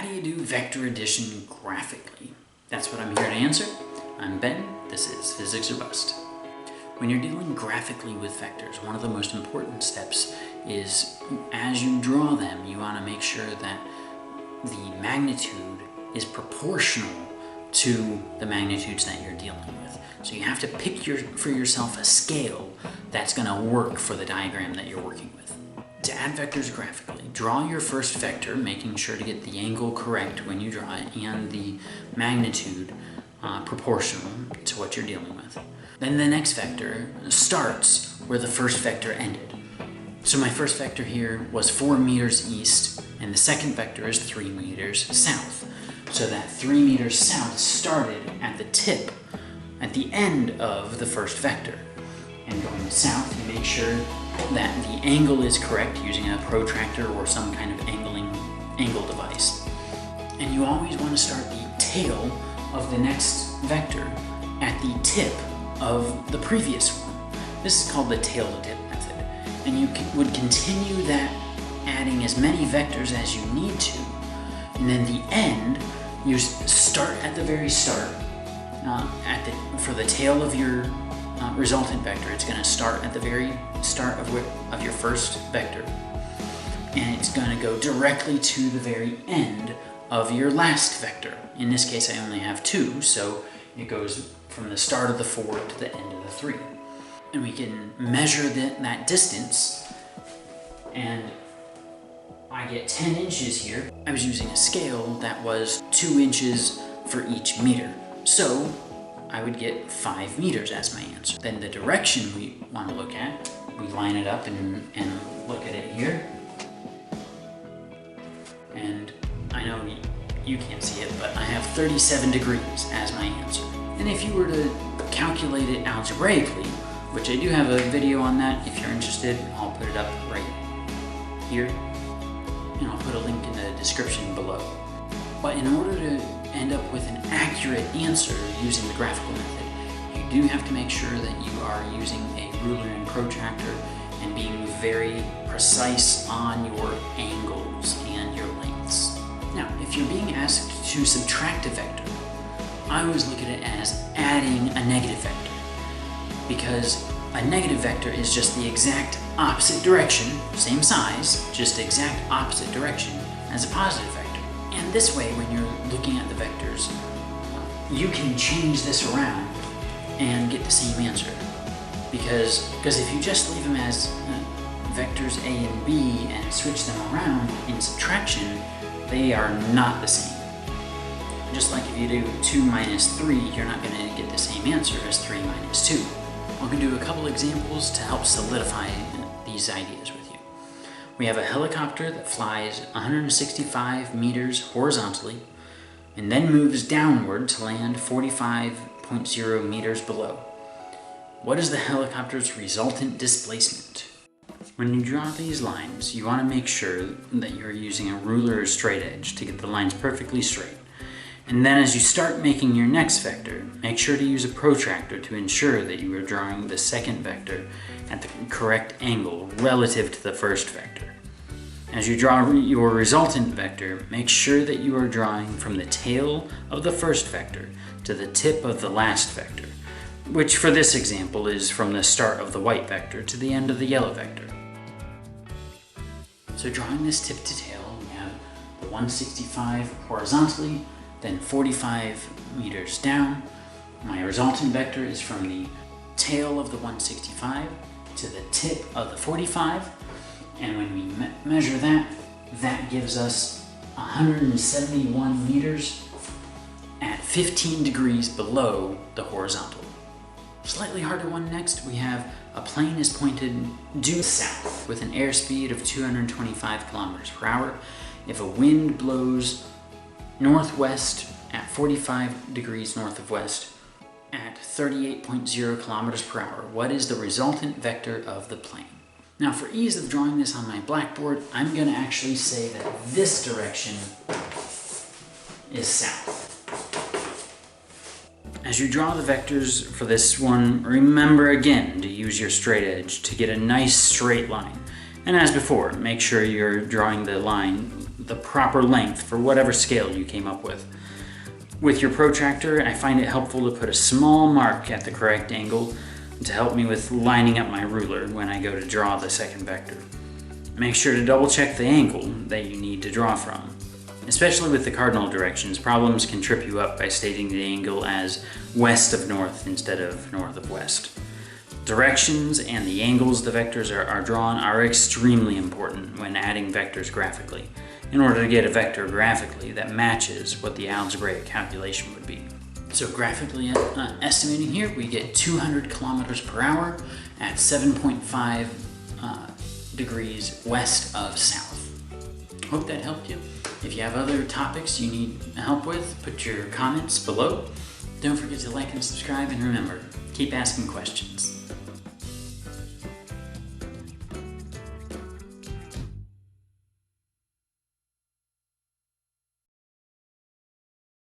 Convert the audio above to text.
do you do vector addition graphically? That's what I'm here to answer. I'm Ben, this is Physics or Bust. When you're dealing graphically with vectors, one of the most important steps is as you draw them, you want to make sure that the magnitude is proportional to the magnitudes that you're dealing with. So you have to pick for yourself a scale that's going to work for the diagram that you're working with. To add vectors graphically, draw your first vector, making sure to get the angle correct when you draw it and the magnitude proportional to what you're dealing with. Then the next vector starts where the first vector ended. So my first vector here was 4 meters east, and the second vector is 3 meters south. So that 3 meters south started at the tip, at the end of the first vector. And going south, you make sure that the angle is correct using a protractor or some kind of angle device. And you always want to start the tail of the next vector at the tip of the previous one. This is called the tail to tip method. And you would continue that, adding as many vectors as you need to. And then the end, you start at the very start. For the tail of your resultant vector, it's going to start at the very start of your first vector. And it's going to go directly to the very end of your last vector. In this case, I only have 2, so it goes from the start of the 4 to the end of the 3. And we can measure that distance, and I get 10 inches here. I was using a scale that was 2 inches for each meter. So I would get 5 meters as my answer. Then the direction we want to look at, we line it up and look at it here. And I know you can't see it, but I have 37 degrees as my answer. And if you were to calculate it algebraically, which I do have a video on that, if you're interested, I'll put it up right here. And I'll put a link in the description below. But in order to end up with an accurate answer using the graphical method, you do have to make sure that you are using a ruler and protractor and being very precise on your angles and your lengths. Now, if you're being asked to subtract a vector, I always look at it as adding a negative vector, because a negative vector is just the exact opposite direction, same size, just exact opposite direction as a positive vector. And this way, when you're looking at the vectors, you can change this around and get the same answer. Because if you just leave them as vectors A and B and switch them around in subtraction, they are not the same. Just like if you do 2 minus 3, you're not going to get the same answer as 3 minus 2. I'm going to do a couple examples to help solidify these ideas with you. We have a helicopter that flies 165 meters horizontally and then moves downward to land 45.0 meters below. What is the helicopter's resultant displacement? When you draw these lines, you want to make sure that you're using a ruler or straight edge to get the lines perfectly straight. And then as you start making your next vector, make sure to use a protractor to ensure that you are drawing the second vector at the correct angle relative to the first vector. As you draw your resultant vector, make sure that you are drawing from the tail of the first vector to the tip of the last vector, which for this example is from the start of the white vector to the end of the yellow vector. So drawing this tip to tail, we have the 165 horizontally, then 45 meters down. My resultant vector is from the tail of the 165 to the tip of the 45. And when we measure that gives us 171 meters at 15 degrees below the horizontal. Slightly harder one next, we have a plane is pointed due south with an airspeed of 225 kilometers per hour. If a wind blows northwest at 45 degrees north of west at 38.0 kilometers per hour, what is the resultant vector of the plane? Now, for ease of drawing this on my blackboard, I'm going to actually say that this direction is south. As you draw the vectors for this one, remember again to use your straight edge to get a nice straight line. And as before, make sure you're drawing the the proper length for whatever scale you came up with. With your protractor, I find it helpful to put a small mark at the correct angle to help me with lining up my ruler when I go to draw the second vector. Make sure to double check the angle that you need to draw from. Especially with the cardinal directions, problems can trip you up by stating the angle as west of north instead of north of west. Directions and the angles the vectors are drawn are extremely important when adding vectors graphically, in order to get a vector graphically that matches what the algebraic calculation would be. So graphically estimating here, we get 200 kilometers per hour at 7.5 degrees west of south. Hope that helped you. If you have other topics you need help with, put your comments below. Don't forget to like and subscribe, and remember, keep asking questions.